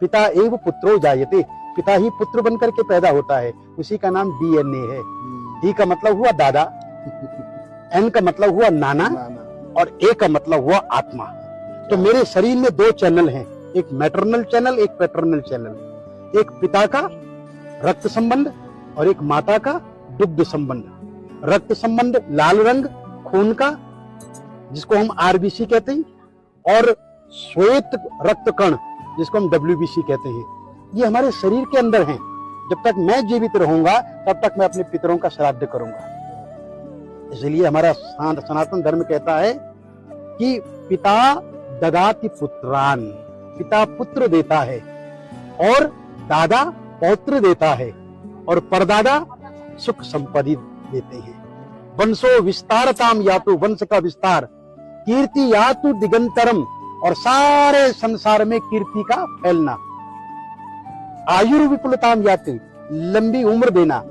पिता एव पुत्रो जायते, पिता ही पुत्र बनकर के पैदा होता है, उसी का नाम डीएनए है। डी का मतलब हुआ दादा, एन का मतलब हुआ नाना, और ए का मतलब हुआ आत्मा। तो मेरे शरीर में दो चैनल हैं, एक मैटरनल चैनल, एक पैटर्नल चैनल। एक पिता का रक्त संबंध और एक माता का दुग्ध संबंध। रक्त संबंध लाल रंग खून का, जिसको हम आरबीसी कहते हैं, और श्वेत रक्त कण, जिसको हम डब्ल्यूबीसी कहते हैं, ये हमारे शरीर के अंदर हैं। जब तक मैं जीवित रहूंगा तब तक मैं अपने पितरों का श्राद्ध करूंगा। इसलिए हमारा सनातन धर्म कहता है कि पिता ददाति पुत्रान, पिता पुत्र देता है, और दादा पौत्र देता है, और परदादा सुख संपत्ति देते हैं। वंशो विस्तारताम यातु, वंश का विस्तार, कीर्ति यातु दिगंतरम, और सारे संसार में कीर्ति का फैलना। आयुर विपुलताम यातु, लंबी उम्र देना।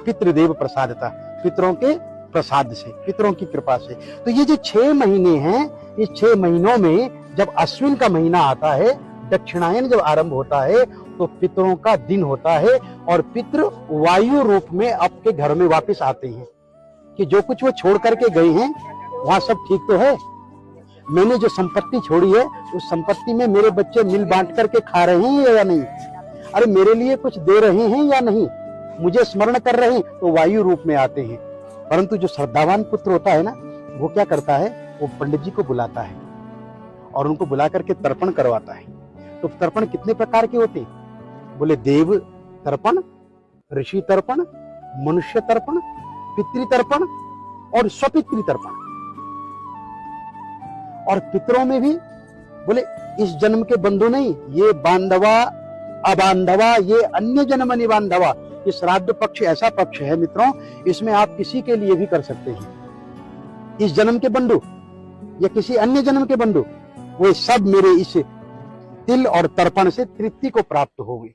पितृदेव प्रसादता, पितरों के प्रसाद से, पितरों की कृपा से। तो ये जो 6 महीने हैं, इस 6 महीनों में जब अश्विन का महीना आता है, दक्षिणायन जब आरंभ होता है, तो पितरों का दिन होता है, और पितृ वायु रूप में आपके घर में वापस आते हैं कि जो कुछ वो छोड़ करके गए हैं वहां सब ठीक तो है। मैंने जो संपत्ति छोड़ी है, उस संपत्ति में मेरे बच्चे मिल बांट करके खा रहे हैं या नहीं, अरे मेरे लिए कुछ दे रहे हैं या नहीं, मुझे स्मरण कर रहे हैं, तो वायु रूप में आते हैं। परंतु जो श्रद्धावान पुत्र होता है ना, वो क्या करता है, वो पंडित जी को बुलाता है और उनको बुला करके तर्पण करवाता है। तो तर्पण कितने प्रकार के होते हैं? बोले देव तर्पण, ऋषि तर्पण, मनुष्य तर्पण, पितृ तर्पण और स्वपितृ तर्पण। और पितरों में भी बोले इस जन्म के बंधु नहीं, ये बांधवा अबांधवा, ये अन्य जन्म निबांधवा। ये श्राद्ध पक्ष ऐसा पक्ष है मित्रों, इसमें आप किसी के लिए भी कर सकते हैं। इस जन्म के बंधु या किसी अन्य जन्म के बंधु, वो सब मेरे इस तिल और तर्पण से तृप्ति को प्राप्त होंगे।